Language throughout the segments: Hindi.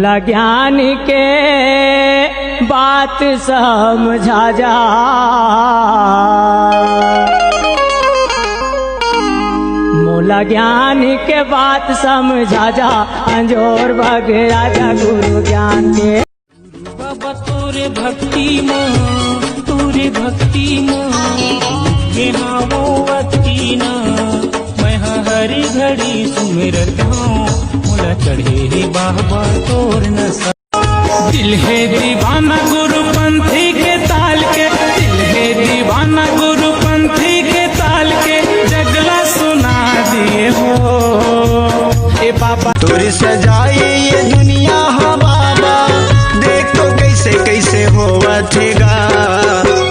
मोला ज्ञान के बात समझा जा, मोला ज्ञान के बात समझा जा, अंजोर भग राजा गुरु ज्ञान के। बाबा तोरे भक्ति में यहाँ वो अति ना, मैं हरी घड़ी सुमिरत हूँ, मोला चढ़े रे बाबा तोर नशा। दिल है दीवाना गुरु पंथी के ताल के, दिल है दीवाना गुरु पंथी के ताल के, जगला सुना दिए हो ए बाबा। तोरी सजाई ये दुनिया हा बाबा, देख तो कैसे कैसे होवा थेगा,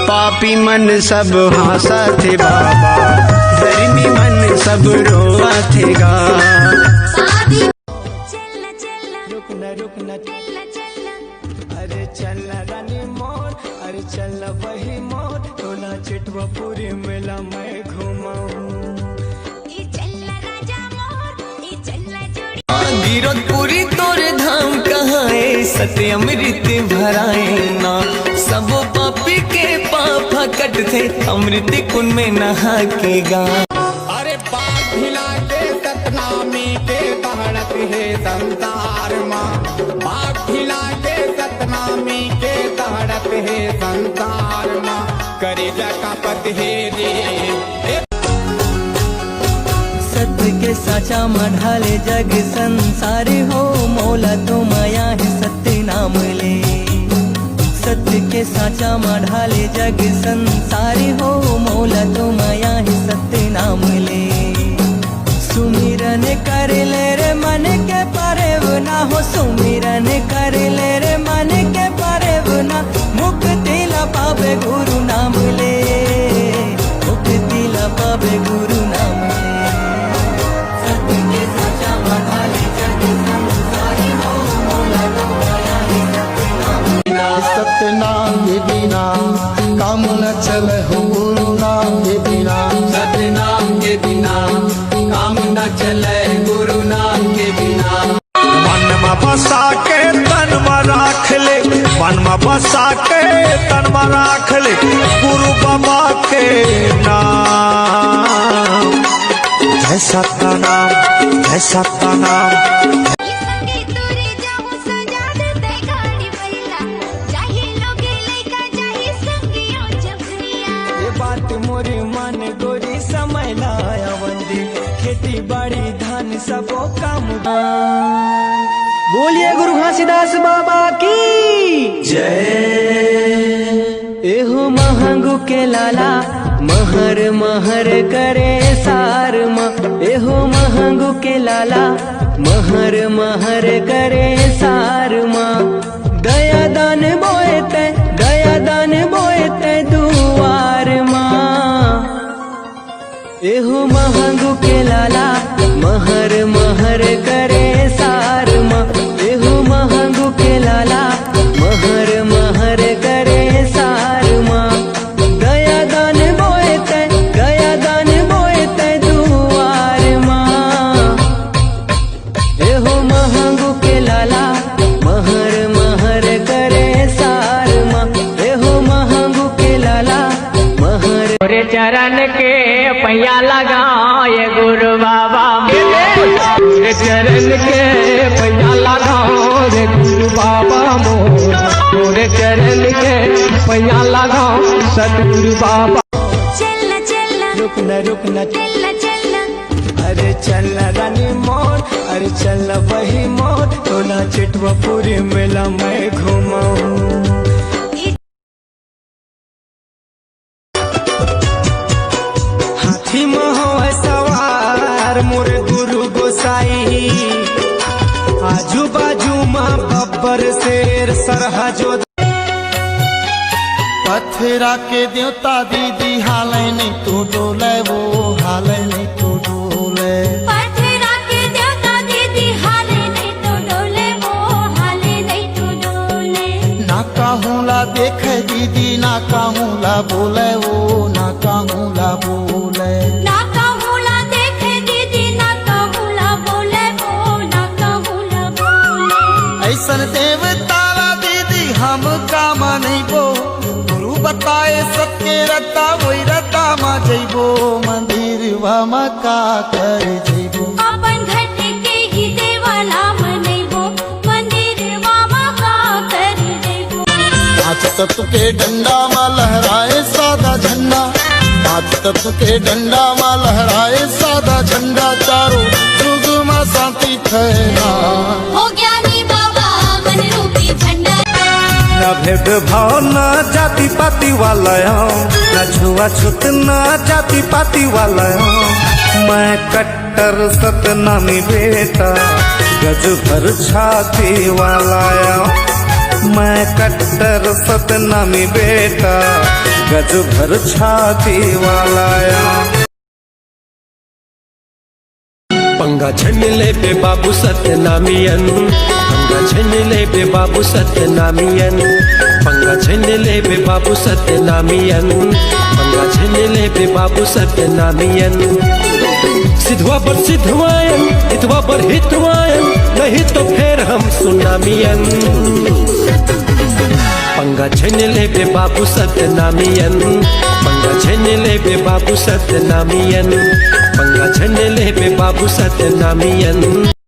पापी मन सब हंसा थे बाबा, धर्मी मन सब रोवा थेगा। रुकना अरे चल रानी मोर, अरे चल वही मोर, टोला चिटवा पूरी मेला मैं घुमाऊं। गिरतपुरी तोरे धाम कहाँ है, सत्य अमृत भराए ना, सब पापी के पाप कट थे, अमृत कुंड में नहा के गा। अरे बाग भिला के सतनामी के तहड़त है संसार माँ, बाग भिला के सतनामी के तहड़त है संसार माँ, करे जकापत है रे। सत्य के साचा मढ़ाले जग संसार हो, मौला तो माया है सत्य नाम ले, सत्य के साचा मढ़ाले जग संसार हो, मौला तो माया है सत्य नाम ले। सुमिरन कर ले रे मन के परेव ना हो, सुमिरन कर ले रे मन के परेव ना, मुक्ति ला पावे गुरु नाम ले, मुक्ति ला पावे गुरु नाम ले। सत्य नाम के बिना काम न चले हो, गुरु नाम के बिना, सत्य नाम के बिना काम न चले, गुरु नाम के बिना। मन में बसा के तन में राख ले, मन में बसा के तन में राख ले, गुरु बाबा के नाम। जय सतनाम जय सतनाम। बात मोरी मन गोरी समय लाया बंदी, खेती बाड़ी धान सबो काम। बोलिए गुरु घासीदास बाबा की जय। एहो महंगू के लाला महर महर करे सार माँ, एहो महंगू के लाला महर महर करे सार माँ, दया दान बोएते दया दान बोएते दुआर माँ। एहो महंगू के लाला महर महर करे सार माँ, एहो महंगू के लाला महर महर करे सार माँ, दया दान बोएते दुआर माँ। एहो महंगू के लाला महर महर करे सार माँ, एहो महंगू के लाला महर। तोरे चरण के पैया लगाओ ये गुरु बाबा, तोरे चरण के पैया लगाओ ये गुरु बाबा मोर, तोरे चरण के पैया लगाओ सतगुरु बाबा। रुकना अरे चल रानी मोर, अरे चल वही मोर, टोला चिटवा पूरी मेला मैं घुमाऊं। हाथी में हो सवार मोरे गुरु गोसाई, आजू बाजू माँ बब्बर शेर सरहजो। पथरा के देवता दीदी हाले नहीं तू डोले, वो हाले नहीं तू डोले, पथरा के देवता दीदी हाले नहीं तो डोले, वो हाले नहीं तो डोले। ना कहूँला देखे दीदी ना कहूँला बोले, वो ना कहूँला बोले, ना कहूँला देखे दीदी ना कहूँला बोले, वो ना कहूँला बोले। ऐसन लहराए सत्य रता वही रता मा जइबो मंदिर वा का कर जइबो अपन घट के ही देवाला मनैबो मंदिर वामा का कर जइबो पांच तत्व के डंडा मा लहराए सादा झंडा पांच तत्व के डंडा मा लहराए सादा झंडा चारों युग मा शांति फैला हो ज्ञानी बाबा मन रूपी झंडा न भेदभाव न जाति पाति वाला न छुआछूत न जाति पाति वाला मैं कट्टर सतनामी बेटा गज भर छाती वाला मैं कट्टर सतनामी बेटा गज भर छाती वाला पंगा छन ले पे बाबू सत्यनामियन पंगा छन ले पे बाबू सत्यनामियन पंगा छन ले पे बाबू सत्यनामियन पंगा छन ले पे बाबू सत्यनामियन सिद्धवा पर सिद्धवायन हितवा पर हितवायन नहीं तो फिर हम सुनामियन पंगा छन ले पे बाबू सत्यनामियन पंगा छन ले पे बाबू सत्यनामियन पंगा छन ले पे बाबू सत्यनामियन